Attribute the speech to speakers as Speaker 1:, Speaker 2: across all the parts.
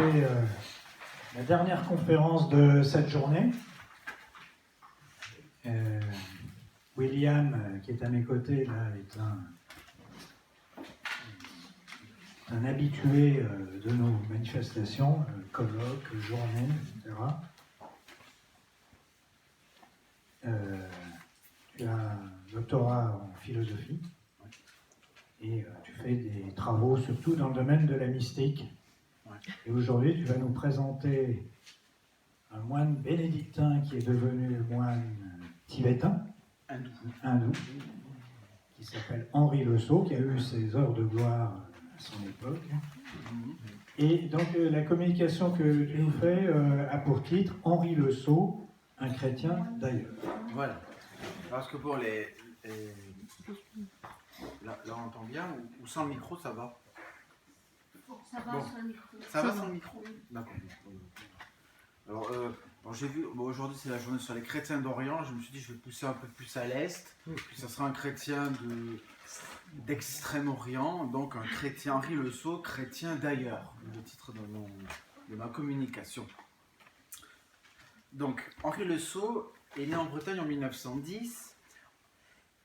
Speaker 1: c'était la dernière conférence de cette journée. William, qui est à mes côtés, là, est un habitué de nos manifestations, colloques, journées, etc. Tu as un doctorat en philosophie et tu fais des travaux surtout dans le domaine de la mystique. Et aujourd'hui, tu vas nous présenter un moine bénédictin qui est devenu moine tibétain, hindou, qui s'appelle Henri Le Sceau, qui a eu ses heures de gloire à son époque. Et donc la communication que tu nous fais a pour titre Henri Le Sceau, un chrétien d'ailleurs.
Speaker 2: Voilà. Parce que pour les... Là, on entend bien, ou sans le micro, ça va?
Speaker 3: Ça va
Speaker 2: bon.
Speaker 3: sans le micro.
Speaker 2: Ça va sans le micro? D'accord. Alors j'ai vu, aujourd'hui c'est la journée sur les chrétiens d'Orient, je me suis dit je vais pousser un peu plus à l'Est, puis ça sera un chrétien d'Extrême-Orient, donc un chrétien, Henri Le Sceau, chrétien d'ailleurs, le titre de ma communication. Donc Henri Le Sceau est né en Bretagne en 1910,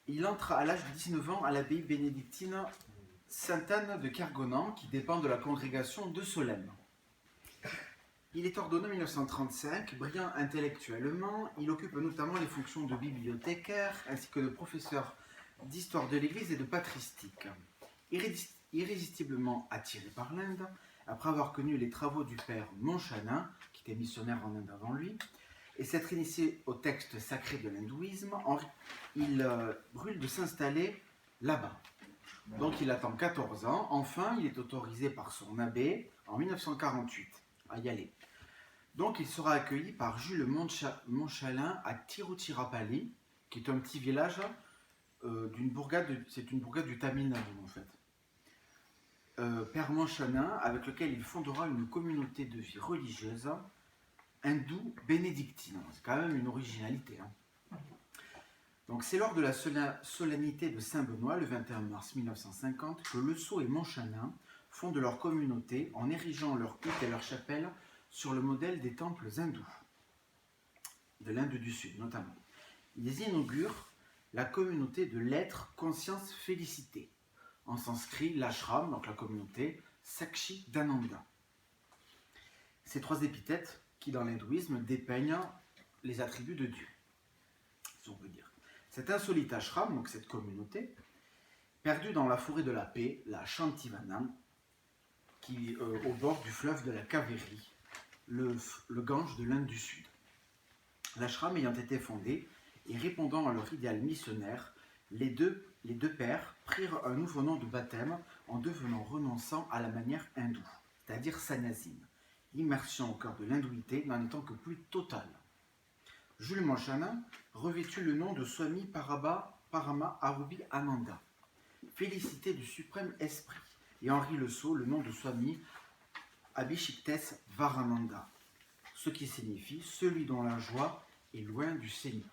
Speaker 2: il entre à l'âge de 19 ans à l'abbaye bénédictine Sainte-Anne de Kergonan, qui dépend de la congrégation de Solesmes. Il est ordonné en 1935, brillant intellectuellement, il occupe notamment les fonctions de bibliothécaire ainsi que de professeur d'histoire de l'Église et de patristique. Irrésistiblement attiré par l'Inde, après avoir connu les travaux du père Montchanin, qui était missionnaire en Inde avant lui, et s'être initié au texte sacré de l'hindouisme, il brûle de s'installer là-bas. Donc il attend 14 ans, enfin il est autorisé par son abbé en 1948 à y aller. Donc il sera accueilli par Jules Montchalin à Tiruchirappalli, qui est un petit village d'une bourgade, c'est une bourgade du Tamil Nadu en fait. Père Montchalin, avec lequel il fondera une communauté de vie religieuse hindoue bénédictine. C'est quand même une originalité. Donc c'est lors de la solennité de Saint-Benoît, le 21 mars 1950, que Le Sceau et Montchalin fondent leur communauté en érigeant leur culte et leur chapelle sur le modèle des temples hindous, de l'Inde du Sud notamment. Ils inaugurent la communauté de l'être, conscience, félicité. En sanskrit, l'ashram, donc la communauté, Sakshi Dananda. Ces trois épithètes qui, dans l'hindouisme, dépeignent les attributs de Dieu, si on peut dire. Cet insolite ashram, donc cette communauté, perdue dans la forêt de la paix, la Shantivanam, qui au bord du fleuve de la Kaveri, le Gange de l'Inde du Sud. L'ashram ayant été fondé et répondant à leur idéal missionnaire, les deux pères prirent un nouveau nom de baptême en devenant renonçant à la manière hindoue, c'est-à-dire sannyasine, l'immersion au cœur de l'hindouité n'en étant que plus totale. Jules Montchalin revêtut le nom de Swami Parama Arubi Ananda, félicité du suprême esprit, et Henri Le Sceau le nom de Swami Abhishiktes Varananda, ce qui signifie celui dont la joie est loin du Seigneur.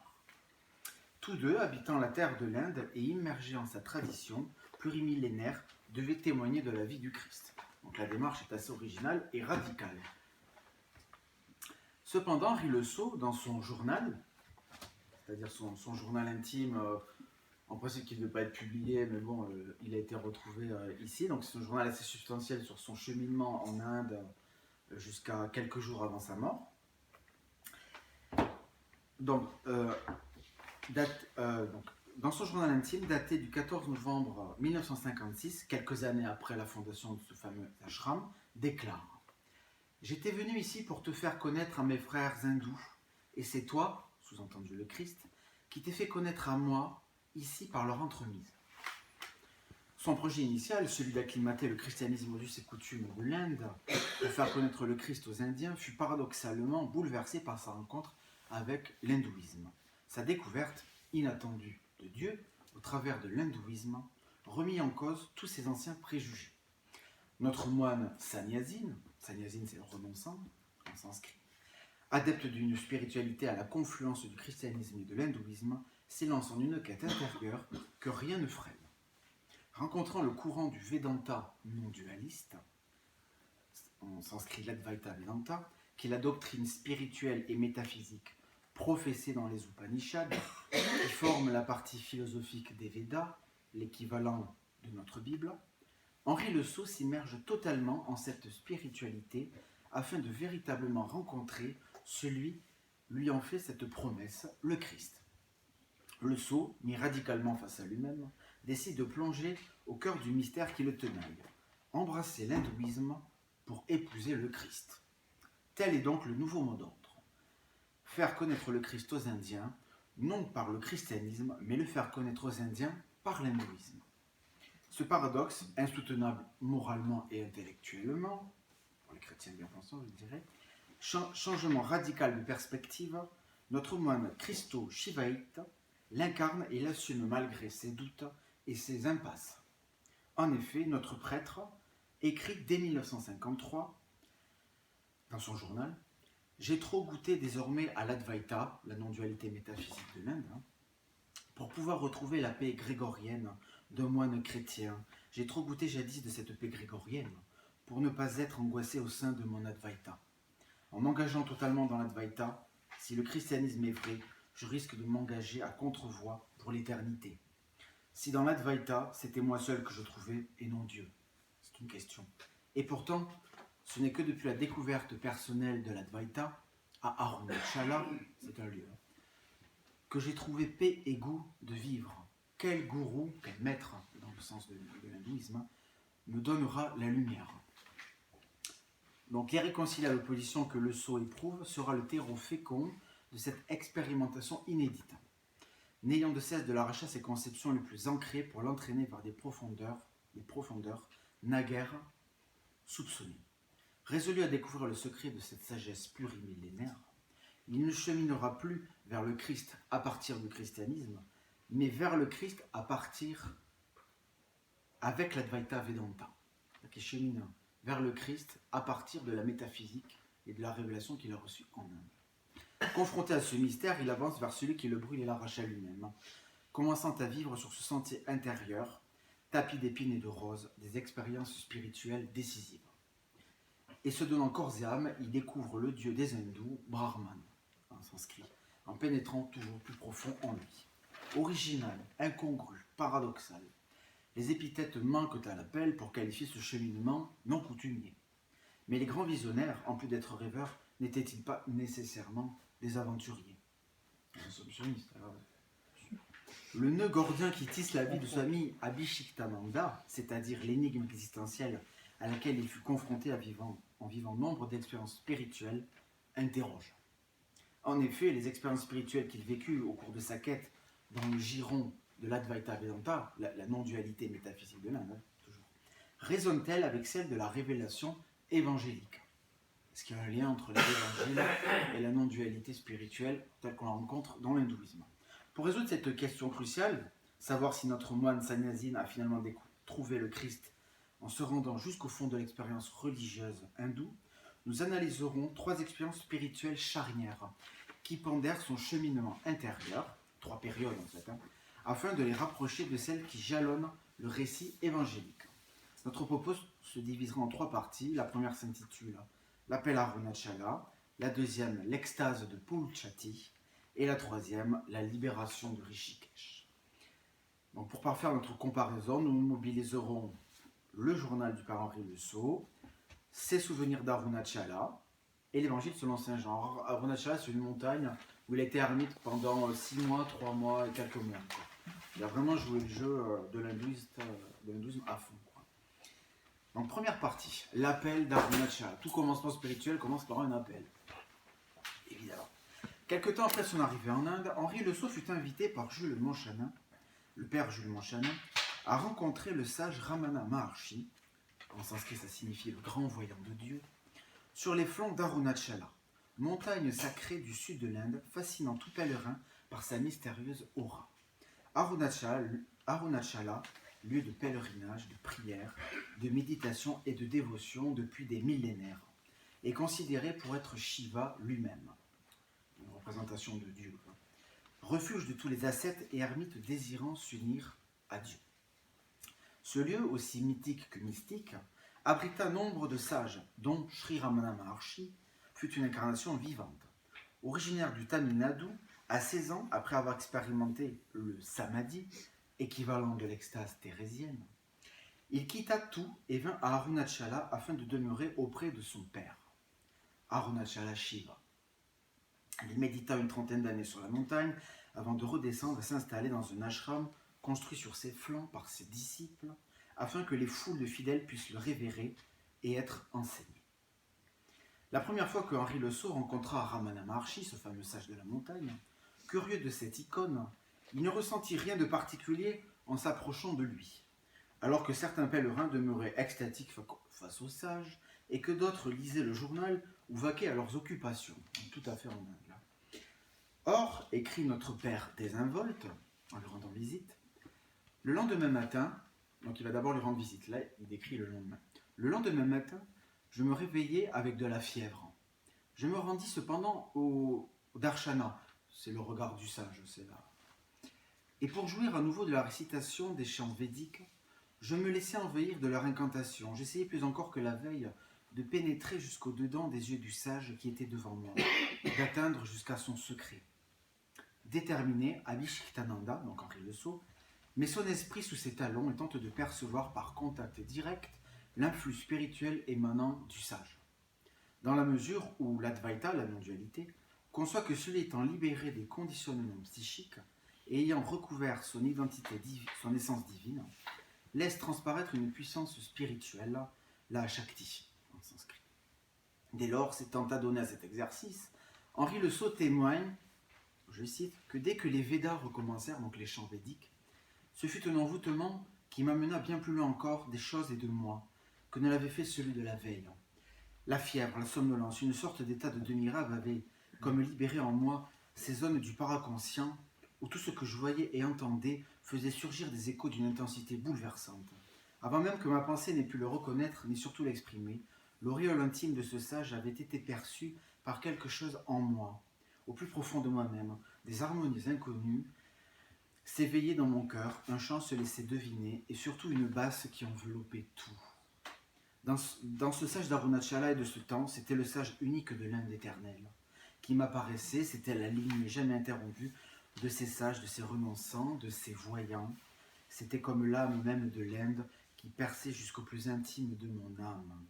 Speaker 2: Tous deux, habitant la terre de l'Inde et immergés en sa tradition plurimillénaire, devaient témoigner de la vie du Christ. Donc la démarche est assez originale et radicale. Cependant, Henri Le Sceau, dans son journal, c'est-à-dire son journal intime, en principe qui ne devait pas être publié, mais bon, il a été retrouvé ici, donc c'est un journal assez substantiel sur son cheminement en Inde jusqu'à quelques jours avant sa mort. Donc, dans son journal intime, daté du 14 novembre 1956, quelques années après la fondation de ce fameux ashram, déclare « J'étais venu ici pour te faire connaître à mes frères hindous, et c'est toi, sous-entendu le Christ, qui t'es fait connaître à moi, ici par leur entremise. » Son projet initial, celui d'acclimater le christianisme aux us et coutumes de l'Inde, pour faire connaître le Christ aux Indiens, fut paradoxalement bouleversé par sa rencontre avec l'hindouisme. Sa découverte inattendue de Dieu, au travers de l'hindouisme, remis en cause tous ses anciens préjugés. Notre moine sannyasine c'est le renonçant en sanskrit, adepte d'une spiritualité à la confluence du christianisme et de l'hindouisme, s'élance en une quête intérieure que rien ne freine. Rencontrant le courant du Vedanta non dualiste, en sanskrit l'Advaita Vedanta, qui est la doctrine spirituelle et métaphysique professée dans les Upanishads, qui forme la partie philosophique des Védas, l'équivalent de notre Bible, Henri Le Sceau s'immerge totalement en cette spiritualité afin de véritablement rencontrer celui lui en fait cette promesse, le Christ. Le Sceau, mis radicalement face à lui-même, décide de plonger au cœur du mystère qui le tenaille, embrasser l'hindouisme pour épouser le Christ. Tel est donc le nouveau mot d'ordre. Faire connaître le Christ aux Indiens, non par le christianisme, mais le faire connaître aux Indiens par l'hindouisme. Ce paradoxe, insoutenable moralement et intellectuellement, pour les chrétiens bien pensants, je dirais, changement radical de perspective, notre moine Christo-Shivaïte l'incarne et l'assume malgré ses doutes et ses impasses. En effet, notre prêtre écrit dès 1953, dans son journal, « J'ai trop goûté désormais à l'Advaita, la non-dualité métaphysique de l'Inde, pour pouvoir retrouver la paix grégorienne d'un moine chrétien. J'ai trop goûté jadis de cette paix grégorienne pour ne pas être angoissé au sein de mon Advaita. En m'engageant totalement dans l'Advaita, si le christianisme est vrai, je risque de m'engager à contre-voie pour l'éternité. Si dans l'Advaita, c'était moi seul que je trouvais et non Dieu. C'est une question. Et pourtant, ce n'est que depuis la découverte personnelle de l'Advaita, à Arunachala, c'est un lieu, que j'ai trouvé paix et goût de vivre. Quel gourou, quel maître, dans le sens de l'hindouisme, me donnera la lumière. Donc l'irréconciliable opposition que Le Sceau éprouve sera le terreau fécond de cette expérimentation inédite, n'ayant de cesse de l'arracher à ses conceptions les plus ancrées pour l'entraîner vers des profondeurs naguère soupçonnées. Résolu à découvrir le secret de cette sagesse plurimillénaire, il ne cheminera plus vers le Christ à partir du christianisme, mais vers le Christ à partir avec l'Advaita Vedanta, qui chemine vers le Christ à partir de la métaphysique et de la révélation qu'il a reçue en Inde. Confronté à ce mystère, il avance vers celui qui le brûle et l'arrache à lui-même, commençant à vivre sur ce sentier intérieur, tapis d'épines et de roses, des expériences spirituelles décisives. Et se donnant corps et âme, il découvre le dieu des hindous, Brahman, en sanskrit, en pénétrant toujours plus profond en lui. Original, incongru, paradoxal, les épithètes manquent à l'appel pour qualifier ce cheminement non coutumier. Mais les grands visionnaires, en plus d'être rêveurs, n'étaient-ils pas nécessairement des aventuriers? Assumptionnistes, alors. Le nœud gordien qui tisse la vie de Swami Abhishektananda, c'est-à-dire l'énigme existentielle à laquelle il fut confronté en vivant nombre d'expériences spirituelles, interroge. En effet, les expériences spirituelles qu'il vécut au cours de sa quête dans le giron de l'Advaita Vedanta, la non-dualité métaphysique de l'Inde, résonnent-elles avec celle de la révélation évangélique? Est-ce qu'il y a un lien entre l'évangile et la non-dualité spirituelle telle qu'on la rencontre dans l'hindouisme? Pour résoudre cette question cruciale, savoir si notre moine sannyasine a finalement trouvé le Christ en se rendant jusqu'au fond de l'expérience religieuse hindoue, nous analyserons 3 expériences spirituelles charnières qui pendèrent son cheminement intérieur, 3 périodes en fait, afin de les rapprocher de celles qui jalonnent le récit évangélique. Notre propos se divisera en 3 parties. La première s'intitule l'appel à Arunachala, la deuxième l'extase de Pulchati et la troisième la libération de Rishikesh. Donc pour parfaire notre comparaison, nous mobiliserons le journal du père Henri Le Sceau, ses souvenirs d'Arunachala et l'évangile selon Saint Jean. Arunachala, c'est une montagne où il a été ermite pendant 6 mois, 3 mois et quelques mois. Il a vraiment joué le jeu de l'hindouisme à fond. Donc première partie, l'appel d'Arunachala. Tout commencement spirituel commence par un appel. Évidemment. Quelque temps après son arrivée en Inde, Henri Le Sceau fut invité par Jules Monchanin, le père Jules Monchanin, à rencontrer le sage Ramana Maharshi, en sanskrit ça signifie le grand voyant de Dieu, sur les flancs d'Arunachala, montagne sacrée du sud de l'Inde, fascinant tout pèlerin par sa mystérieuse aura. Arunachala, lieu de pèlerinage, de prière, de méditation et de dévotion depuis des millénaires, est considéré pour être Shiva lui-même, une représentation de Dieu, refuge de tous les ascètes et ermites désirant s'unir à Dieu. Ce lieu, aussi mythique que mystique, abrita nombre de sages, dont Sri Ramana Maharshi fut une incarnation vivante. Originaire du Tamil Nadu, à 16 ans, après avoir expérimenté le samadhi, équivalent de l'extase thérésienne, il quitta tout et vint à Arunachala afin de demeurer auprès de son père, Arunachala Shiva. Il médita une trentaine d'années sur la montagne avant de redescendre et s'installer dans un ashram construit sur ses flancs par ses disciples afin que les foules de fidèles puissent le révérer et être enseignés. La première fois que Henri Le Sceau rencontra Ramana Maharshi, ce fameux sage de la montagne, curieux de cette icône, il ne ressentit rien de particulier en s'approchant de lui, alors que certains pèlerins demeuraient extatiques face au sage et que d'autres lisaient le journal ou vaquaient à leurs occupations, tout à fait en Inde. Or, écrit notre père désinvolte, en lui rendant visite, le lendemain matin, donc il va d'abord lui rendre visite, là il décrit le lendemain. Le lendemain matin, je me réveillai avec de la fièvre. Je me rendis cependant au darshana, c'est le regard du sage, c'est là. Et pour jouir à nouveau de la récitation des chants védiques, je me laissai envahir de leur incantation. J'essayais plus encore que la veille de pénétrer jusqu'au-dedans des yeux du sage qui était devant moi, d'atteindre jusqu'à son secret. Déterminé, Abhishektananda, donc Henri Le Sceau, met son esprit sous ses talons et tente de percevoir par contact direct l'influx spirituel émanant du sage. Dans la mesure où l'Advaita, la non-dualité, conçoit que celui étant libéré des conditionnements psychiques et ayant recouvert son identité son essence divine, laisse transparaître une puissance spirituelle, la Shakti, en sanskrit. Dès lors, s'étant adonné à cet exercice, Henri Le Sceau témoigne, je cite, que dès que les Védas recommencèrent, donc les chants védiques, ce fut un envoûtement qui m'amena bien plus loin encore des choses et de moi que ne l'avait fait celui de la veille. La fièvre, la somnolence, une sorte d'état de demi-rêve avait comme libéré en moi ces zones du paraconscient où tout ce que je voyais et entendais faisait surgir des échos d'une intensité bouleversante. Avant même que ma pensée n'ait pu le reconnaître ni surtout l'exprimer, l'auréole intime de ce sage avait été perçue par quelque chose en moi, au plus profond de moi-même, des harmonies inconnues s'éveillaient dans mon cœur, un chant se laissait deviner et surtout une basse qui enveloppait tout. Dans ce sage d'Arunachala et de ce temps, c'était le sage unique de l'Inde éternelle qui m'apparaissait, c'était la ligne jamais interrompue de ces sages, de ces renonçants, de ces voyants. C'était comme l'âme même de l'Inde qui perçait jusqu'au plus intime de mon âme,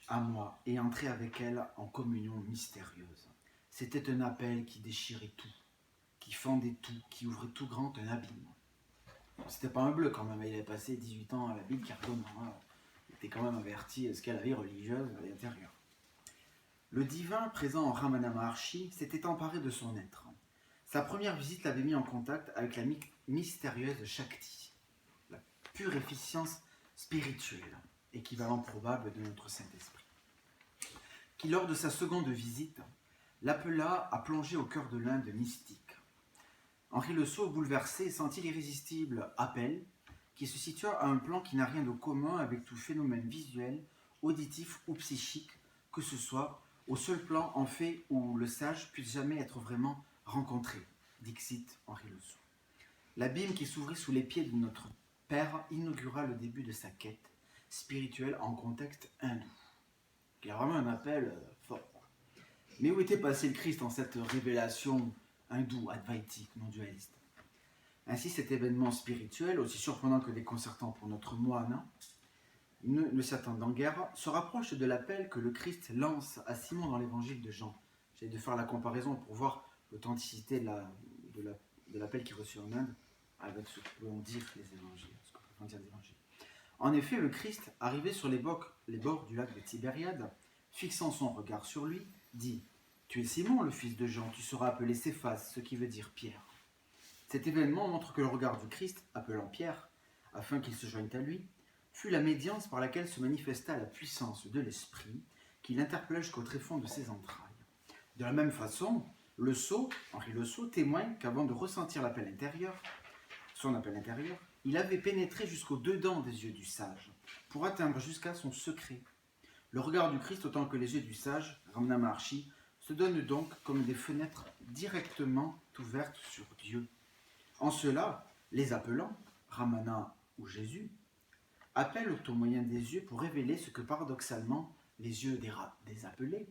Speaker 2: à moi, et entrait avec elle en communion mystérieuse. C'était un appel qui déchirait tout, qui fendait tout, qui ouvrait tout grand un abîme. C'était pas un bleu quand même, il avait passé 18 ans à la Bible, il était quand même averti de ce qu'est la vie religieuse à l'intérieur. Le divin présent en Ramana Maharshi s'était emparé de son être. Sa première visite l'avait mis en contact avec la mystérieuse Shakti, la pure efficience spirituelle, équivalent probable de notre Saint-Esprit, qui lors de sa seconde visite l'appela à plonger au cœur de l'Inde mystique. Henri Le Sceau, bouleversé, sentit l'irrésistible appel qui se situa à un plan qui n'a rien de commun avec tout phénomène visuel, auditif ou psychique, que ce soit au seul plan en fait où le sage puisse jamais être vraiment rencontré. Dixit Henri Le Sceau. L'abîme qui s'ouvrit sous les pieds de notre Père inaugura le début de sa quête spirituelle en contexte hindou. Il y a vraiment un appel fort. Mais où était passé le Christ en cette révélation hindoue, advaitique, non-dualiste? Ainsi, cet événement spirituel, aussi surprenant que déconcertant pour notre moine, ne s'attendant guère, se rapproche de l'appel que le Christ lance à Simon dans l'évangile de Jean. J'ai de faire la comparaison pour voir l'authenticité de l'appel qui est reçu en Inde avec ce que peuvent dire les évangiles, En effet, le Christ, arrivé sur les bords du lac de Tibériade, fixant son regard sur lui, dit « Tu es Simon, le fils de Jean, tu seras appelé Céphas, ce qui veut dire Pierre. » Cet événement montre que le regard du Christ, appelant Pierre, afin qu'il se joigne à lui, fut la médiance par laquelle se manifesta la puissance de l'esprit qui l'interpella jusqu'au tréfonds de ses entrailles. De la même façon, Henri Le Sceau témoigne qu'avant de ressentir son appel intérieur, il avait pénétré jusqu'au dedans des yeux du sage, pour atteindre jusqu'à son secret. Le regard du Christ autant que les yeux du sage, Ramana Maharshi, se donnent donc comme des fenêtres directement ouvertes sur Dieu. En cela, les appelant, Ramana ou Jésus, appelle au moyen des yeux pour révéler ce que paradoxalement les yeux des appelés,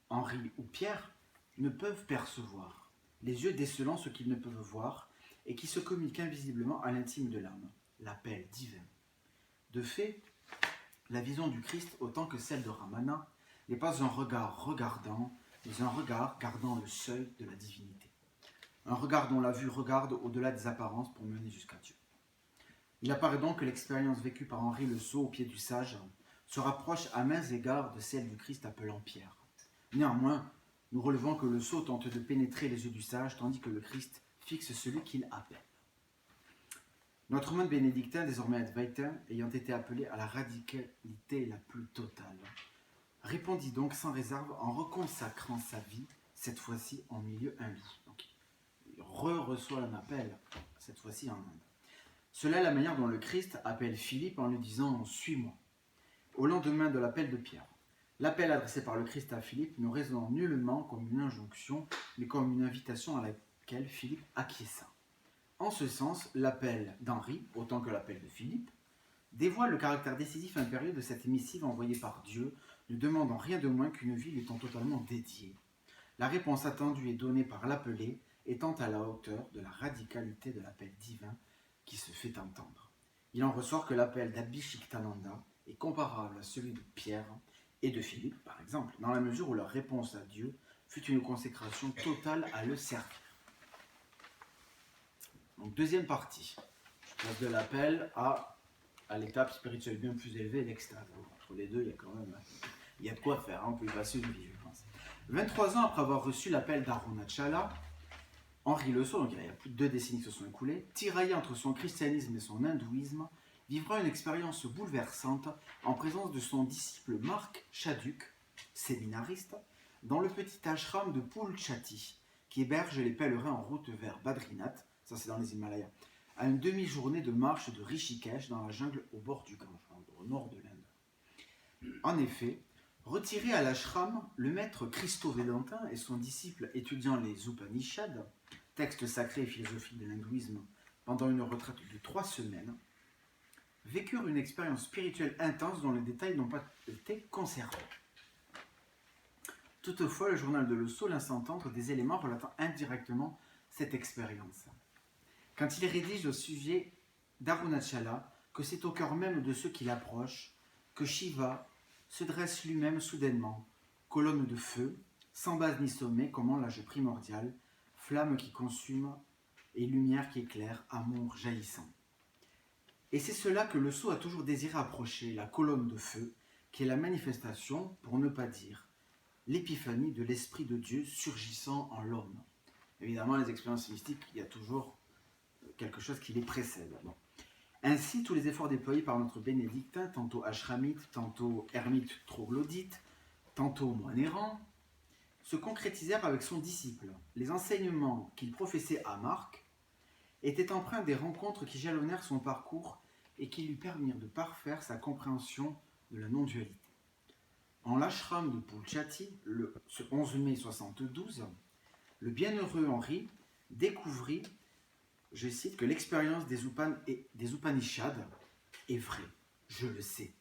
Speaker 2: Henri ou Pierre, ne peuvent percevoir, les yeux décelant ce qu'ils ne peuvent voir et qui se communiquent invisiblement à l'intime de l'âme, l'appel divin. De fait, la vision du Christ, autant que celle de Ramana, n'est pas un regard regardant, mais un regard gardant le seuil de la divinité. Un regard dont la vue regarde au-delà des apparences pour mener jusqu'à Dieu. Il apparaît donc que l'expérience vécue par Henri le Sot au pied du sage se rapproche à maints égards de celle du Christ appelant Pierre. Néanmoins, nous relevons que le Sot tente de pénétrer les yeux du sage, tandis que le Christ fixe celui qu'il appelle. Notre monde bénédictin, désormais advaïtain, ayant été appelé à la radicalité la plus totale, répondit donc sans réserve en reconsacrant sa vie, cette fois-ci en milieu hindou. Donc, il reçoit un appel, cette fois-ci en Inde. Cela est la manière dont le Christ appelle Philippe en lui disant « Suis-moi » au lendemain de l'appel de Pierre. L'appel adressé par le Christ à Philippe ne résonne nullement comme une injonction, mais comme une invitation à laquelle Philippe acquiesça. En ce sens, l'appel d'Henri, autant que l'appel de Philippe, dévoile le caractère décisif impérieux de cette missive envoyée par Dieu, ne demandant rien de moins qu'une vie lui étant totalement dédiée. La réponse attendue et donnée par l'appelé étant à la hauteur de la radicalité de l'appel divin qui se fait entendre. Il en ressort que l'appel d'Abhishektananda est comparable à celui de Pierre et de Philippe, par exemple, dans la mesure où leur réponse à Dieu fut une consécration totale à le servir. Donc, deuxième partie. Je passe de l'appel à l'étape spirituelle bien plus élevée, l'extase. Entre les deux, il y a quand même de quoi faire, on peut y passer une vie, je pense. 23 ans après avoir reçu l'appel d'Arunachala, Henri le Sot, donc il y a plus de 2 décennies qui se sont écoulées, tiraillé entre son christianisme et son hindouisme, vivra une expérience bouleversante en présence de son disciple Marc Chaduk, séminariste, dans le petit ashram de Pulchati, qui héberge les pèlerins en route vers Badrinath, ça c'est dans les Himalayas, à une demi-journée de marche de Rishikesh dans la jungle au bord du Gange, au nord de l'Inde. En effet, retiré à l'ashram, le maître Christo-Védantin et son disciple étudiant les Upanishads, textes sacrés et philosophiques de l'hindouisme, pendant une retraite de 3 semaines, vécurent une expérience spirituelle intense dont les détails n'ont pas été conservés. Toutefois, le journal de Le Sot laisse entendre des éléments relatant indirectement cette expérience. Quand il rédige au sujet d'Arunachala que c'est au cœur même de ceux qui l'approchent que Shiva se dresse lui-même soudainement, colonne de feu, sans base ni sommet, comme en l'âge primordial, flamme qui consume et lumière qui éclaire, amour jaillissant. Et c'est cela que le Sot a toujours désiré approcher, la colonne de feu, qui est la manifestation, pour ne pas dire, l'épiphanie de l'Esprit de Dieu surgissant en l'homme. Évidemment, les expériences mystiques, il y a toujours quelque chose qui les précède. Bon. Ainsi, tous les efforts déployés par notre bénédictin, tantôt ashramite, tantôt ermite troglodyte, tantôt moine errant, se concrétisèrent avec son disciple. Les enseignements qu'il professait à Marc étaient empreints des rencontres qui jalonnèrent son parcours et qui lui permirent de parfaire sa compréhension de la non-dualité. En l'ashram de Pulchati, ce 11 mai 72, le bienheureux Henri découvrit, je cite, que l'expérience des Upanishads est vraie, je le sais.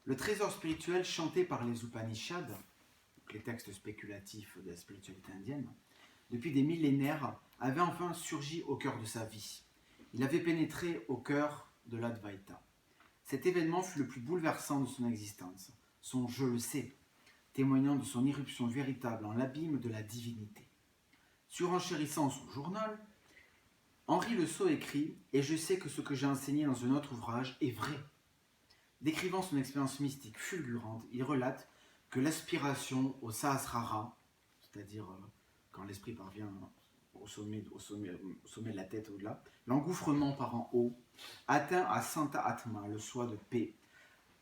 Speaker 2: Le trésor spirituel chanté par les Upanishads, les textes spéculatifs de la spiritualité indienne, depuis des millénaires, avait enfin surgi au cœur de sa vie. Il avait pénétré au cœur de l'Advaita. Cet événement fut le plus bouleversant de son existence, son « je le sais », témoignant de son irruption véritable en l'abîme de la divinité. Surenchérissant son journal, Henri le Sot écrit « Et je sais que ce que j'ai enseigné dans un autre ouvrage est vrai ». Décrivant son expérience mystique fulgurante, il relate que l'aspiration au Sahasrara, c'est-à-dire quand l'esprit parvient au sommet de la tête au-delà, l'engouffrement par en haut, atteint à Santa Atma, le soi de paix,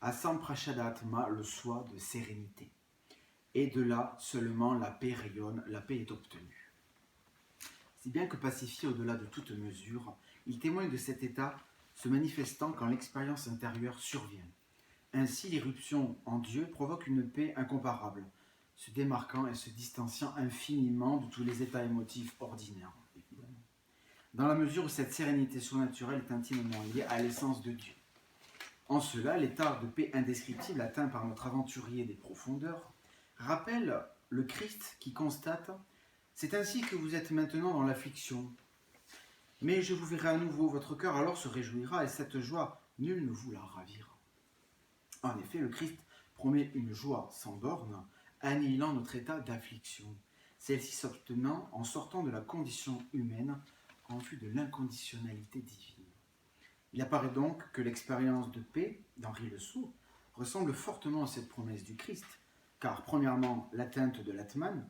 Speaker 2: à Samprashada Atma, le soi de sérénité. Et de là seulement la paix rayonne, la paix est obtenue. Si bien que pacifié au-delà de toute mesure, il témoigne de cet état se manifestant quand l'expérience intérieure survient. Ainsi, l'irruption en Dieu provoque une paix incomparable, se démarquant et se distanciant infiniment de tous les états émotifs ordinaires, évidemment. Dans la mesure où cette sérénité surnaturelle est intimement liée à l'essence de Dieu. En cela, l'état de paix indescriptible atteint par notre aventurier des profondeurs rappelle le Christ qui constate « C'est ainsi que vous êtes maintenant dans l'affliction. Mais je vous verrai à nouveau, votre cœur alors se réjouira, et cette joie, nul ne vous la ravira. » En effet, le Christ promet une joie sans borne, annihilant notre état d'affliction, celle-ci s'obtenant en sortant de la condition humaine en vue de l'inconditionnalité divine. Il apparaît donc que l'expérience de paix d'Henri Le Sceau ressemble fortement à cette promesse du Christ, car premièrement, l'atteinte de l'Atman,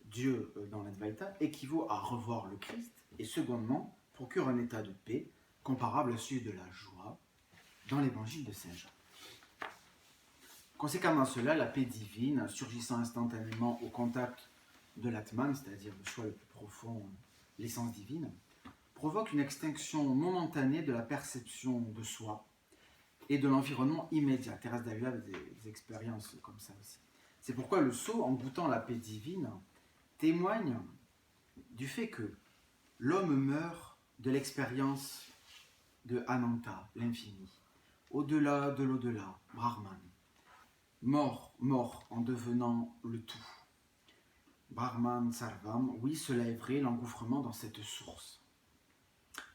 Speaker 2: Dieu dans l'Advaita, équivaut à revoir le Christ, et secondement, procure un état de paix comparable à celui de la joie dans l'évangile de Saint Jean. Conséquemment à cela, la paix divine, surgissant instantanément au contact de l'Atman, c'est-à-dire le soi le plus profond, l'essence divine, provoque une extinction momentanée de la perception de soi et de l'environnement immédiat. Thérèse d'Avila avait des expériences comme ça aussi. C'est pourquoi le sceau, en goûtant la paix divine, témoigne du fait que l'homme meurt de l'expérience de Ananta, l'infini, au-delà de l'au-delà, Brahman. Mort en devenant le tout. Brahman Sarvam, oui, cela est vrai, l'engouffrement dans cette source.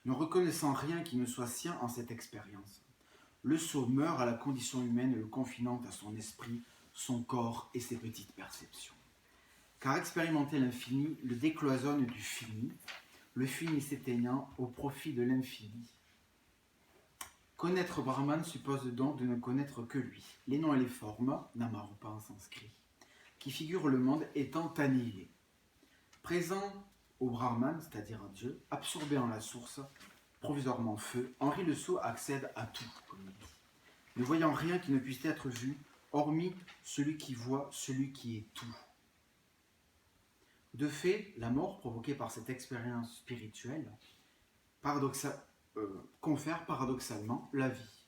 Speaker 2: Ne reconnaissant rien qui ne soit sien en cette expérience, le sot meurt à la condition humaine, le confinant à son esprit, son corps et ses petites perceptions. Car expérimenter l'infini le décloisonne du fini, le fini s'éteignant au profit de l'infini. Connaître Brahman suppose donc de ne connaître que lui. Les noms et les formes, Namarupa en sanskrit, qui figurent le monde étant annihilés. Présent au Brahman, c'est-à-dire à Dieu, absorbé en la source, provisoirement feu, Henri Le Sceau accède à tout, comme il dit, ne voyant rien qui ne puisse être vu, hormis celui qui voit, celui qui est tout. De fait, la mort provoquée par cette expérience spirituelle confère paradoxalement la vie.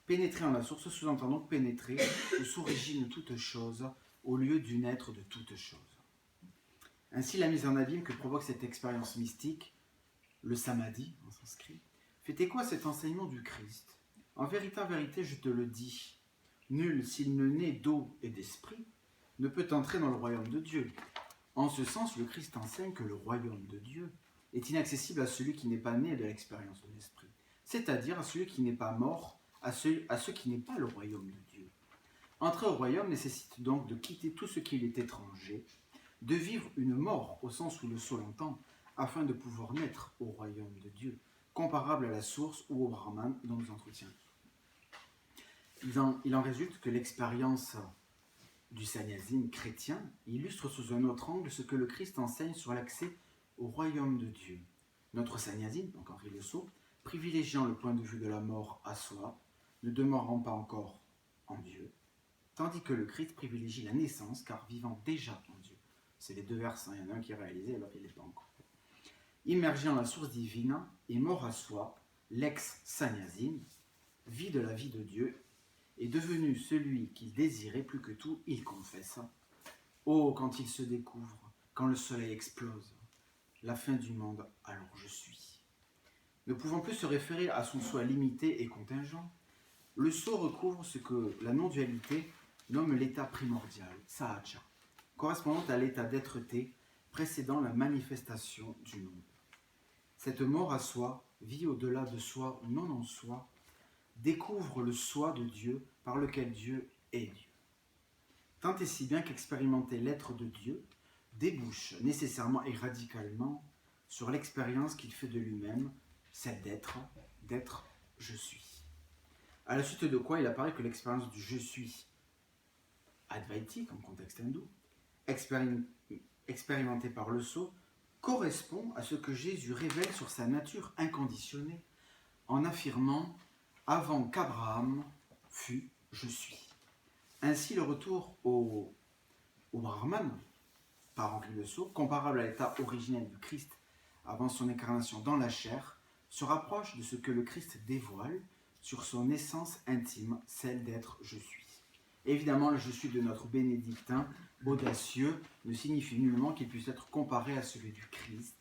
Speaker 2: Pénétrer en la source sous-entend donc pénétrer ou sous-régime toute chose au lieu du naître de toute chose. Ainsi, la mise en abîme que provoque cette expérience mystique, le samadhi en sanskrit, fait écho à cet enseignement du Christ. En vérité, je te le dis, nul, s'il ne naît d'eau et d'esprit, ne peut entrer dans le royaume de Dieu. En ce sens, le Christ enseigne que le royaume de Dieu est inaccessible à celui qui n'est pas né de l'expérience de l'esprit, c'est-à-dire à celui qui n'est pas mort, à ceux qui n'est pas le royaume de Dieu. Entrer au royaume nécessite donc de quitter tout ce qui est étranger, de vivre une mort au sens où le sceau l'entend, afin de pouvoir naître au royaume de Dieu, comparable à la source ou au Brahman dont nous entretiens. Il en résulte que l'expérience du sannyasine chrétien illustre sous un autre angle ce que le Christ enseigne sur l'accès au royaume de Dieu. Notre sannyasine, donc Henri Le Sceau, privilégiant le point de vue de la mort à soi, ne demeurant pas encore en Dieu, tandis que le Christ privilégie la naissance, car vivant déjà en Dieu. C'est les deux versants, il y en a un qui est réalisé, l'autre il n'est pas encore. Immergé en la source divine et mort à soi, l'ex-sannyasine vit de la vie de Dieu, est devenu celui qu'il désirait plus que tout, il confesse. Oh, quand il se découvre, quand le soleil explose, la fin du monde, alors je suis. Ne pouvant plus se référer à son soi limité et contingent, le sceau recouvre ce que la non-dualité nomme l'état primordial, sahaja, correspondant à l'état d'être-té précédant la manifestation du monde. Cette mort à soi, vie au-delà de soi, non en soi, découvre le soi de Dieu par lequel Dieu est Dieu. Tant et si bien qu'expérimenter l'être de Dieu débouche nécessairement et radicalement sur l'expérience qu'il fait de lui-même, celle d'être je suis. À la suite de quoi il apparaît que l'expérience du je suis advaitique en contexte hindou, expérimentée par le sceau, correspond à ce que Jésus révèle sur sa nature inconditionnée en affirmant « Avant qu'Abraham fût, je suis ». Ainsi, le retour au Brahman, par Henri Le Sceau, comparable à l'état originel du Christ avant son incarnation dans la chair, se rapproche de ce que le Christ dévoile sur son essence intime, celle d'être « je suis ». Évidemment, le « je suis » de notre bénédictin audacieux ne signifie nullement qu'il puisse être comparé à celui du Christ,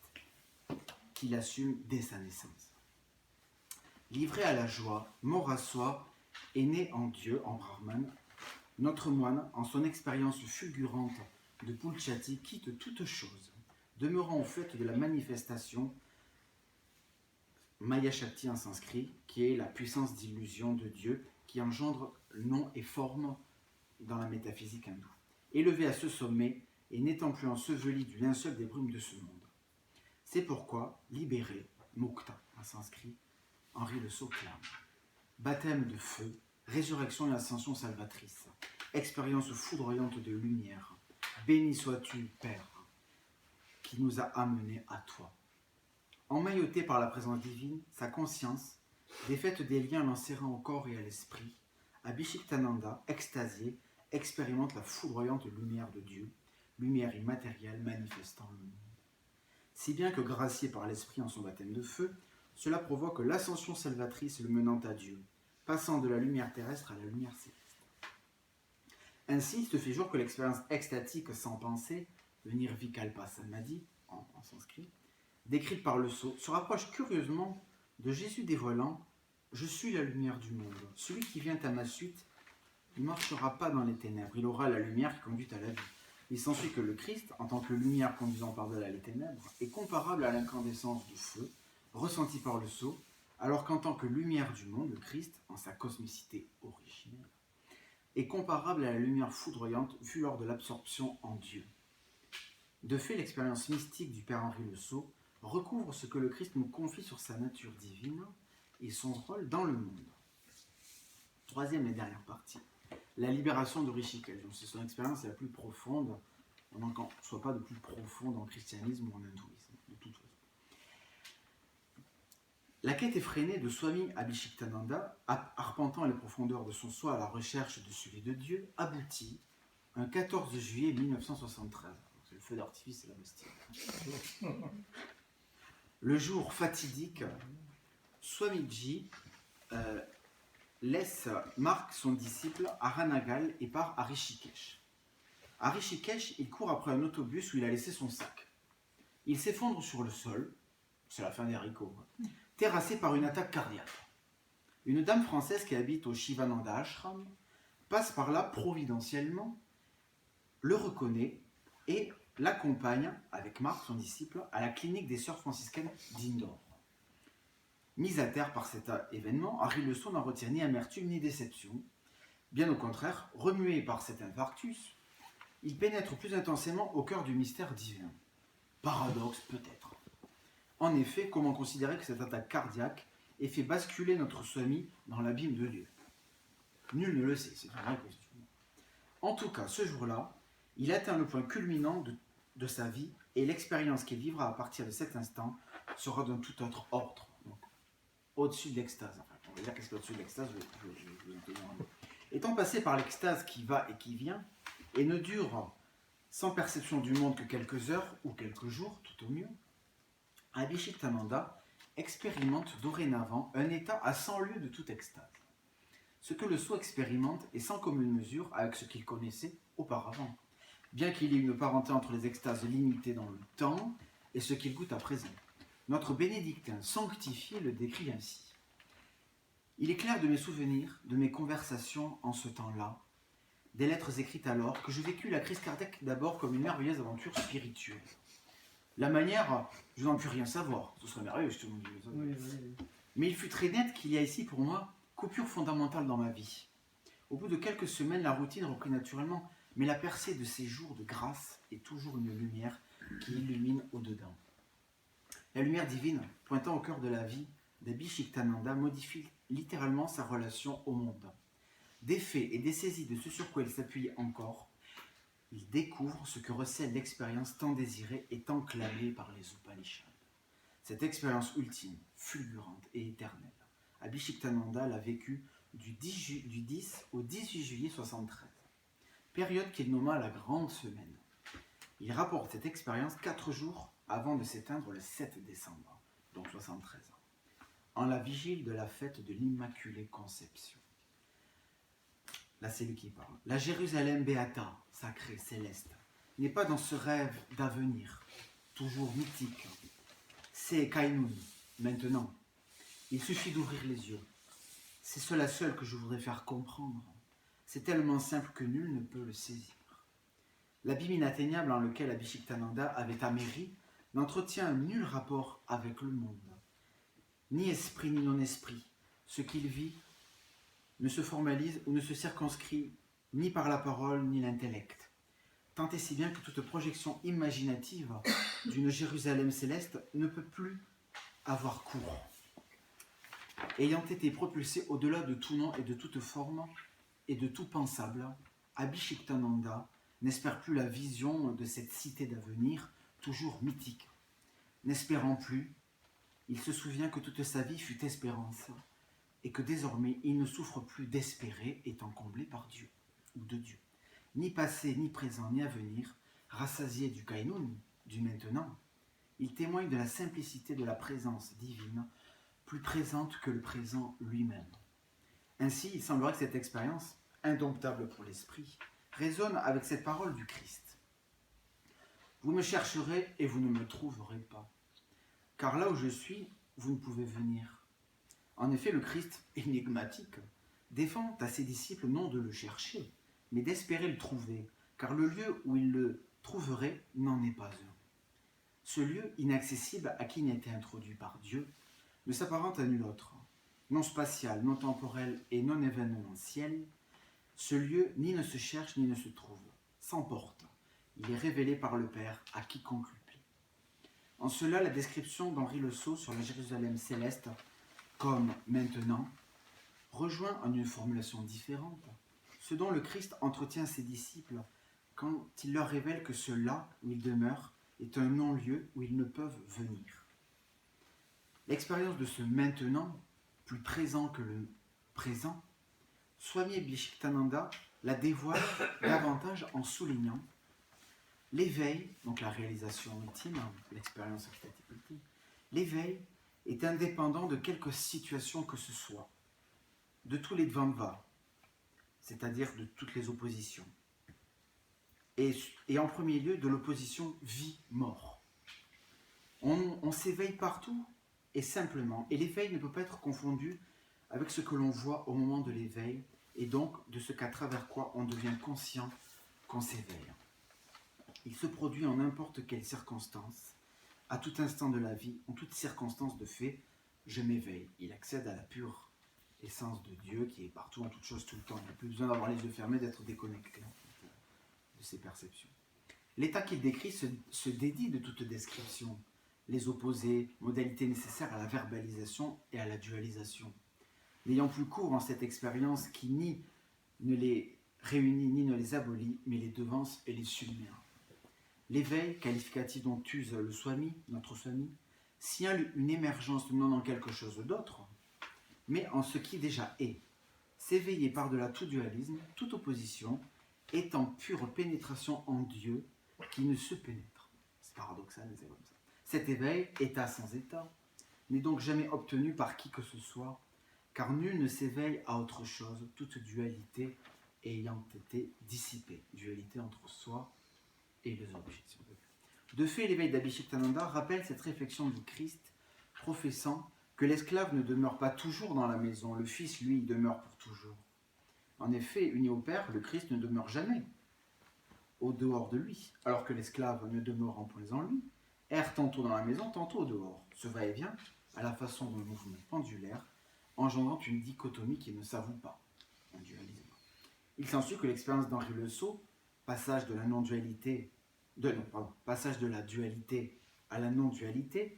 Speaker 2: qu'il assume dès sa naissance. livré à la joie, mort à soi, et né en Dieu, en Brahman, notre moine, en son expérience fulgurante de Pulchati, quitte toute chose, demeurant au fait de la manifestation Maya Shakti en sanskrit, qui est la puissance d'illusion de Dieu qui engendre nom et forme dans la métaphysique hindoue. Élevé à ce sommet et n'étant plus enseveli du linceul des brumes de ce monde. C'est pourquoi, libéré, mukta en sanskrit, Henri Le Sceau clame. Baptême de feu, résurrection et ascension salvatrice, expérience foudroyante de lumière, béni sois-tu, Père, qui nous a amenés à toi. Emmailloté par la présence divine, sa conscience, défaite des liens l'enserrant au corps et à l'esprit, Abhishektananda, extasié, expérimente la foudroyante lumière de Dieu, lumière immatérielle manifestant le monde. Si bien que, gracié par l'esprit en son baptême de feu, cela provoque l'ascension salvatrice le menant à Dieu, passant de la lumière terrestre à la lumière céleste. Ainsi, il se fait jour que l'expérience extatique sans pensée, le nirvikalpa samadhi, en sanskrit, décrite par Le Sceau, se rapproche curieusement de Jésus dévoilant « Je suis la lumière du monde. Celui qui vient à ma suite ne marchera pas dans les ténèbres. Il aura la lumière qui conduit à la vie. » Il s'ensuit que le Christ, en tant que lumière conduisant par-delà les ténèbres, est comparable à l'incandescence du feu, ressentie par Le Sceau, alors qu'en tant que lumière du monde, le Christ, en sa cosmicité originelle, est comparable à la lumière foudroyante vue lors de l'absorption en Dieu. De fait, l'expérience mystique du Père Henri Le Sceau recouvre ce que le Christ nous confie sur sa nature divine et son rôle dans le monde. Troisième et dernière partie, la libération de Rishikesh. C'est son expérience la plus profonde, à moins qu'on ne soit pas de plus profonde en christianisme ou en hindouisme, de toute façon. La quête effrénée de Swami Abhishektananda, arpentant les profondeurs de son soi à la recherche de celui de Dieu, aboutit un 14 juillet 1973. C'est le feu d'artifice et la Bastille. Le jour fatidique, Swamiji marque son disciple à Ranagal et part à Rishikesh. À Rishikesh, il court après un autobus où il a laissé son sac. Il s'effondre sur le sol, c'est la fin des haricots, terrassé par une attaque cardiaque. Une dame française qui habite au Shivananda Ashram passe par là providentiellement, le reconnaît et l'accompagne, avec Marc, son disciple, à la clinique des sœurs franciscaines d'Indore. Mis à terre par cet événement, Henri Le Sceau n'en retire ni amertume ni déception. Bien au contraire, remué par cet infarctus, il pénètre plus intensément au cœur du mystère divin. Paradoxe peut-être. En effet, comment considérer que cette attaque cardiaque ait fait basculer notre Swami dans l'abîme de Dieu? Nul ne le sait, c'est une vraie question. En tout cas, ce jour-là, il atteint le point culminant de sa vie et l'expérience qu'il vivra à partir de cet instant sera d'un tout autre ordre. Donc, au-dessus de l'extase. Enfin, on va dire qu'est-ce qu'il y a au-dessus de l'extase, je vais en tenir un mot. Étant passé par l'extase qui va et qui vient, et ne dure sans perception du monde que quelques heures ou quelques jours, tout au mieux, Abhishektananda expérimente dorénavant un état à 100 lieues de toute extase. Ce que le Sceau expérimente est sans commune mesure avec ce qu'il connaissait auparavant, bien qu'il y ait une parenté entre les extases limitées dans le temps et ce qu'il goûte à présent. Notre bénédictin sanctifié le décrit ainsi. Il est clair de mes souvenirs, de mes conversations en ce temps-là, des lettres écrites alors, que je vécus la crise cardiaque d'abord comme une merveilleuse aventure spirituelle. La manière, je n'en puis rien savoir, ce serait merveilleux, je te le dis. Oui. Mais il fut très net qu'il y a ici pour moi coupure fondamentale dans ma vie. Au bout de quelques semaines, la routine reprit naturellement, mais la percée de ces jours de grâce est toujours une lumière qui illumine au-dedans. La lumière divine, pointant au cœur de la vie d'Abhishektananda, modifie littéralement sa relation au monde. Défait et dessaisi de ce sur quoi il s'appuie encore, il découvre ce que recèle l'expérience tant désirée et tant clamée par les Upanishads. Cette expérience ultime, fulgurante et éternelle, Abhishektananda l'a vécue du 10 au 18 juillet 73, période qu'il nomma la Grande Semaine. Il rapporte cette expérience 4 jours avant de s'éteindre le 7 décembre, donc 73 ans, en la vigile de la fête de l'Immaculée Conception. Là, c'est lui qui parle. La Jérusalem béata, sacrée, céleste, n'est pas dans ce rêve d'avenir, toujours mythique. C'est Kainun, maintenant. Il suffit d'ouvrir les yeux. C'est cela seul que je voudrais faire comprendre. C'est tellement simple que nul ne peut le saisir. L'abîme inatteignable en lequel Abhishektananda avait améri n'entretient nul rapport avec le monde. Ni esprit ni non-esprit, ce qu'il vit ne se formalise ou ne se circonscrit ni par la parole ni l'intellect. Tant et si bien que toute projection imaginative d'une Jérusalem céleste ne peut plus avoir cours. Ayant été propulsé au-delà de tout nom et de toute forme et de tout pensable, Abhishektananda n'espère plus la vision de cette cité d'avenir, toujours mythique. N'espérant plus, il se souvient que toute sa vie fut espérance, et que désormais il ne souffre plus d'espérer, étant comblé par Dieu, ou de Dieu. Ni passé, ni présent, ni avenir, rassasié du Kainun, du maintenant, il témoigne de la simplicité de la présence divine, plus présente que le présent lui-même. Ainsi, il semblerait que cette expérience, indomptable pour l'esprit, résonne avec cette parole du Christ. Vous me chercherez et vous ne me trouverez pas, car là où je suis, vous ne pouvez venir. En effet, le Christ, énigmatique, défend à ses disciples non de le chercher, mais d'espérer le trouver, car le lieu où il le trouverait n'en est pas un. Ce lieu inaccessible à qui n'a été introduit par Dieu ne s'apparente à nul autre, non spatial, non temporel et non événementiel. Ce lieu ni ne se cherche ni ne se trouve, s'emporte. Il est révélé par le Père à quiconque lui plaît. En cela, la description d'Henri Le Sceau sur la Jérusalem céleste, comme maintenant, rejoint en une formulation différente ce dont le Christ entretient ses disciples quand il leur révèle que ce là où ils demeurent est un non-lieu où ils ne peuvent venir. L'expérience de ce maintenant, plus présent que le présent, Swami Abhishektananda la dévoile davantage en soulignant l'éveil, donc la réalisation ultime, l'expérience extatique ultime, l'éveil est indépendant de quelque situation que ce soit, de tous les dvandvas, c'est-à-dire de toutes les oppositions, et en premier lieu de l'opposition vie-mort. On s'éveille partout et simplement, et l'éveil ne peut pas être confondu avec ce que l'on voit au moment de l'éveil, et donc de ce qu'à travers quoi on devient conscient qu'on s'éveille. Il se produit en n'importe quelle circonstance, à tout instant de la vie, en toute circonstance de fait, je m'éveille. Il accède à la pure essence de Dieu qui est partout, en toute chose, tout le temps. Il n'a plus besoin d'avoir les yeux fermés, d'être déconnecté de ses perceptions. L'état qu'il décrit se dédie de toute description, les opposés, modalités nécessaires à la verbalisation et à la dualisation. N'ayant plus cours en cette expérience qui ni ne les réunit ni ne les abolit, mais les devance et les submerge. L'éveil, qualificatif dont use le Swami, notre Swami, signale une émergence non en quelque chose d'autre, mais en ce qui déjà est. S'éveiller par-delà tout dualisme, toute opposition, est en pure pénétration en Dieu qui ne se pénètre. C'est paradoxal, mais c'est comme ça. Cet éveil, état sans état, n'est donc jamais obtenu par qui que ce soit, car nul ne s'éveille à autre chose, toute dualité ayant été dissipée. Dualité entre soi et les objets. De fait, l'éveil d'Abhishektananda rappelle cette réflexion du Christ, professant que l'esclave ne demeure pas toujours dans la maison, le Fils, lui, demeure pour toujours. En effet, uni au Père, le Christ ne demeure jamais au dehors de lui, alors que l'esclave, ne demeurant point en lui, erre tantôt dans la maison, tantôt au dehors. Ce va-et-vient, à la façon d'un mouvement pendulaire, engendrant une dichotomie qui ne s'avoue pas, un dualisme. Il s'ensuit que l'expérience d'Henri Le Sceau, passage de la dualité à la non-dualité,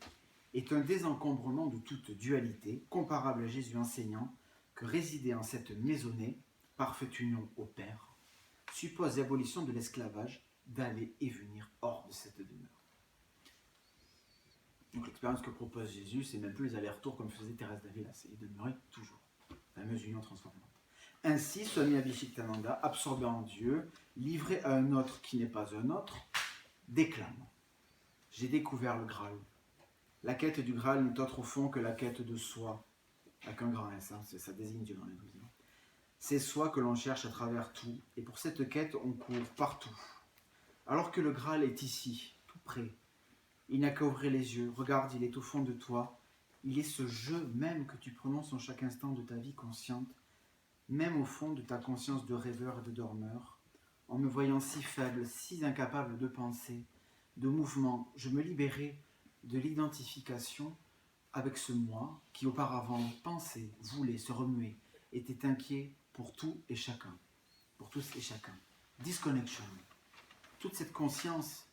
Speaker 2: est un désencombrement de toute dualité, comparable à Jésus enseignant que résider en cette maisonnée, parfaite union au Père, suppose l'abolition de l'esclavage, d'aller et venir hors de cette demeure. Donc l'expérience que propose Jésus, c'est même plus les allers-retours comme faisait Thérèse d'Avila, c'est y demeurer toujours, la fameuse union transformante. Ainsi, Swami Abhishektananda, absorbé en Dieu, livré à un autre qui n'est pas un autre, déclame « J'ai découvert le Graal. La quête du Graal n'est autre au fond que la quête de soi. » Avec un grand S, hein, ça désigne Dieu dans l'hindouisme. C'est soi que l'on cherche à travers tout, et pour cette quête, on court partout. Alors que le Graal est ici, tout près. Il n'a qu'à ouvrir les yeux. Regarde, il est au fond de toi. Il est ce jeu même que tu prononces en chaque instant de ta vie consciente, même au fond de ta conscience de rêveur et de dormeur. En me voyant si faible, si incapable de penser, de mouvement, je me libérais de l'identification avec ce moi qui auparavant pensait, voulait, se remuer, était inquiet pour tout et chacun. Pour tous et chacun. Disconnection. Toute cette conscience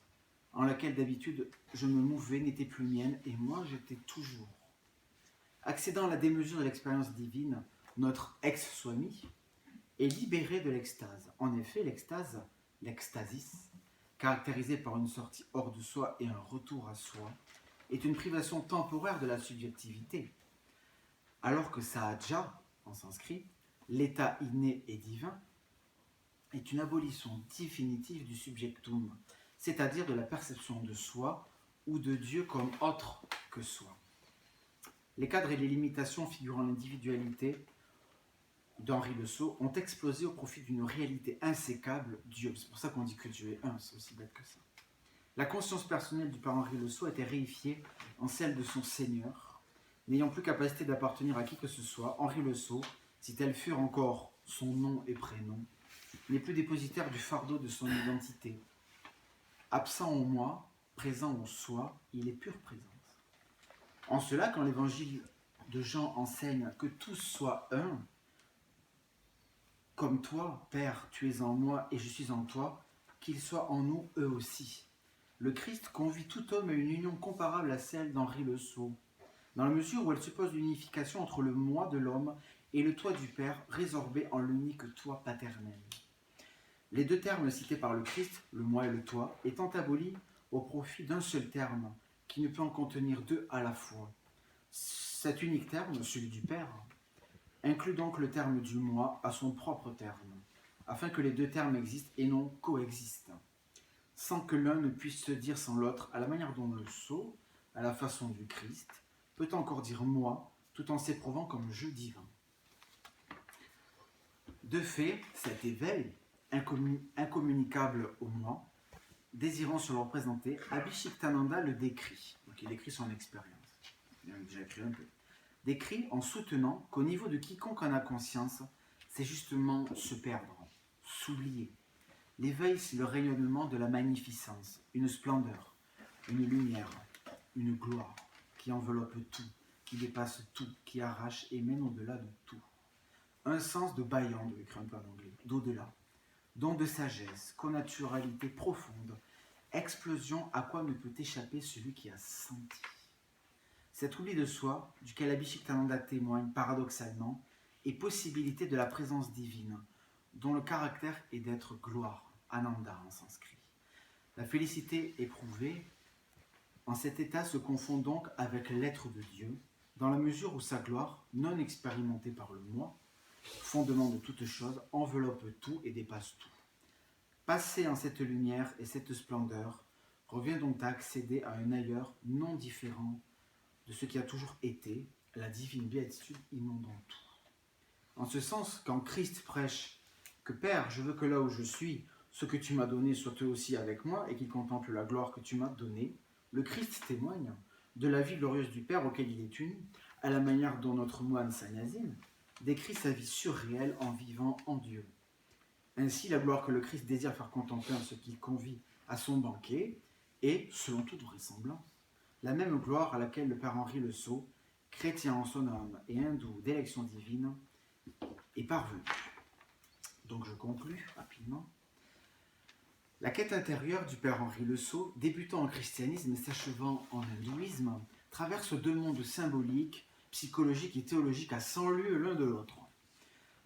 Speaker 2: en laquelle d'habitude je me mouvais n'était plus mienne et moi j'étais toujours. Accédant à la démesure de l'expérience divine, notre ex-swami est libéré de l'extase. En effet, l'extase, l'extasis, caractérisée par une sortie hors de soi et un retour à soi, est une privation temporaire de la subjectivité, alors que sahaja, en sanskrit, l'état inné et divin, est une abolition définitive du subjectum, c'est-à-dire de la perception de soi ou de Dieu comme autre que soi. Les cadres et les limitations figurant l'individualité d'Henri Le Sceau ont explosé au profit d'une réalité insécable, Dieu. C'est pour ça qu'on dit que Dieu est un, c'est aussi bête que ça. La conscience personnelle du père Henri Le Sceau était réifiée en celle de son Seigneur. N'ayant plus capacité d'appartenir à qui que ce soit, Henri Le Sceau, si tels furent encore son nom et prénom, n'est plus dépositaire du fardeau de son identité. Absent au moi, présent au soi, il est pure présence. En cela, quand l'évangile de Jean enseigne que tous soient un, comme toi, Père, tu es en moi et je suis en toi, qu'ils soient en nous eux aussi. Le Christ convie tout homme à une union comparable à celle d'Henri Le Sceau, dans la mesure où elle suppose l'unification entre le moi de l'homme et le toi du Père, résorbé en l'unique toi paternel. Les deux termes cités par le Christ, le moi et le toi, étant abolis au profit d'un seul terme, qui ne peut en contenir deux à la fois. Cet unique terme, celui du Père, inclut donc le terme du moi à son propre terme, afin que les deux termes existent et non coexistent, sans que l'un ne puisse se dire sans l'autre, à la manière dont le Sceau, à la façon du Christ, peut encore dire moi, tout en s'éprouvant comme jeu divin. De fait, cet éveil, incommunicable au moi, désirant se le représenter, Abhishektananda le décrit. Donc il décrit son expérience. Il a déjà écrit un peu. Décrit en soutenant qu'au niveau de quiconque en a conscience, c'est justement se perdre, s'oublier. L'éveil, c'est le rayonnement de la magnificence, une splendeur, une lumière, une gloire qui enveloppe tout, qui dépasse tout, qui arrache et mène au-delà de tout. Un sens de Beyond, écrit un peu en anglais, d'au-delà, don de sagesse, connaturalité profonde, explosion à quoi ne peut échapper celui qui a senti. Cet oubli de soi, duquel Abhishektananda témoigne paradoxalement, est possibilité de la présence divine, dont le caractère est d'être gloire, ananda en sanskrit. La félicité éprouvée en cet état se confond donc avec l'être de Dieu, dans la mesure où sa gloire, non expérimentée par le moi, fondement de toute chose, enveloppe tout et dépasse tout. Passer en cette lumière et cette splendeur revient donc à accéder à un ailleurs non différent de ce qui a toujours été, la divine béatitude inondant tout. En ce sens, quand Christ prêche que Père, je veux que là où je suis, ce que tu m'as donné soit eux aussi avec moi et qu'il contemple la gloire que tu m'as donnée, le Christ témoigne de la vie glorieuse du Père auquel il est uni, à la manière dont notre moine Sannyasine décrit sa vie surréelle en vivant en Dieu. Ainsi, la gloire que le Christ désire faire contempler à ceux qu'il convie à son banquet est, selon toute vraisemblance, la même gloire à laquelle le père Henri Le Sceau, chrétien en son âme et hindou d'élection divine, est parvenu. Donc je conclus rapidement. La quête intérieure du père Henri Le Sceau, débutant en christianisme et s'achevant en hindouisme, traverse deux mondes symboliques, psychologiques et théologiques à 100 lieues l'un de l'autre.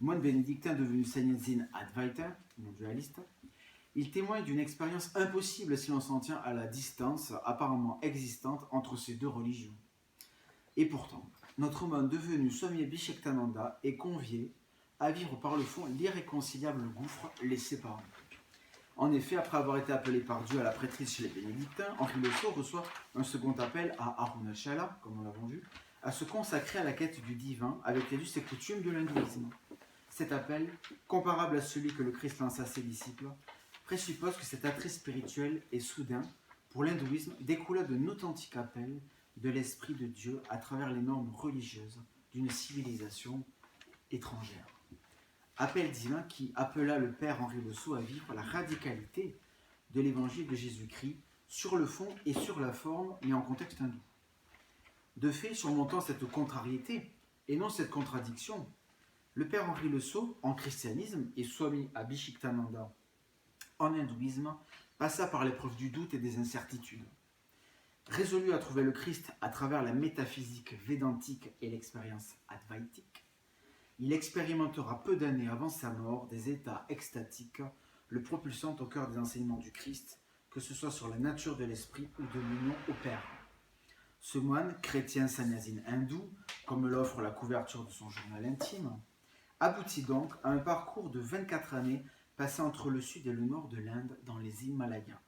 Speaker 2: Moine bénédictin devenu Sannyasine Advaita, non dualiste, il témoigne d'une expérience impossible si l'on s'en tient à la distance apparemment existante entre ces deux religions. Et pourtant, notre moine devenu Swami Abhishektananda est convié à vivre par le fond l'irréconciliable gouffre laissé par nous. En effet, après avoir été appelé par Dieu à la prêtrise chez les bénédictins, Henri Le Sceau reçoit un second appel à Arunachala, comme on l'a vu, à se consacrer à la quête du divin avec les us et coutumes de l'hindouisme. Cet appel, comparable à celui que le Christ lance à ses disciples, présuppose que cet attrait spirituel et soudain pour l'hindouisme découla d'un authentique appel de l'Esprit de Dieu à travers les normes religieuses d'une civilisation étrangère. Appel divin qui appela le père Henri Le Sceau à vivre la radicalité de l'évangile de Jésus-Christ sur le fond et sur la forme, mais en contexte hindou. De fait, surmontant cette contrariété, et non cette contradiction, le père Henri Le Sceau, en christianisme, et Swami Abhishektananda, en hindouisme, passa par l'épreuve du doute et des incertitudes. Résolu à trouver le Christ à travers la métaphysique védantique et l'expérience advaitique, il expérimentera peu d'années avant sa mort des états extatiques le propulsant au cœur des enseignements du Christ, que ce soit sur la nature de l'esprit ou de l'union au Père. Ce moine, chrétien sannyasine hindou, comme l'offre la couverture de son journal intime, aboutit donc à un parcours de 24 années passé entre le sud et le nord de l'Inde dans les Himalayas,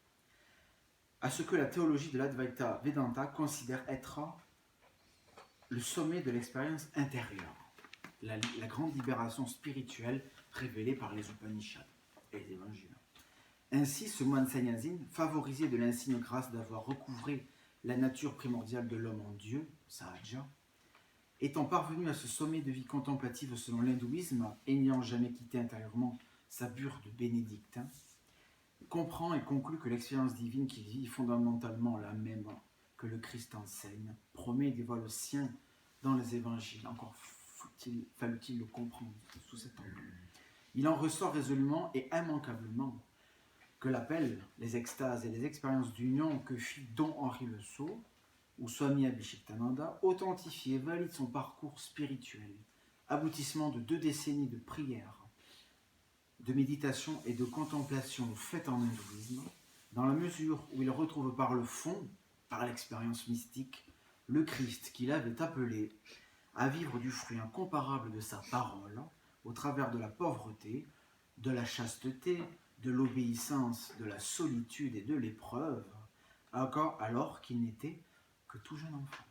Speaker 2: à ce que la théologie de l'Advaita Vedanta considère être le sommet de l'expérience intérieure, la grande libération spirituelle révélée par les Upanishads et les évangiles. Ainsi, ce moine sannyasine, favorisé de l'insigne grâce d'avoir recouvré la nature primordiale de l'homme en Dieu, Sahaja, étant parvenu à ce sommet de vie contemplative selon l'hindouisme, et n'ayant jamais quitté intérieurement sa bure de bénédictin, comprend et conclut que l'expérience divine qu'il vit est fondamentalement la même que le Christ enseigne, promet et dévoile le sien dans les évangiles. Encore fallut-il le comprendre sous cet angle. Il en ressort résolument et immanquablement que l'appel, les extases et les expériences d'union que fit Don Henri Le Sceau, ou Swami Abhishektananda, authentifie et valide son parcours spirituel, aboutissement de 2 décennies de prière, de méditation et de contemplation faites en hindouisme, dans la mesure où il retrouve par le fond, par l'expérience mystique, le Christ qu'il avait appelé à vivre du fruit incomparable de sa parole, au travers de la pauvreté, de la chasteté, de l'obéissance, de la solitude et de l'épreuve, alors qu'il n'était que tout jeune enfant.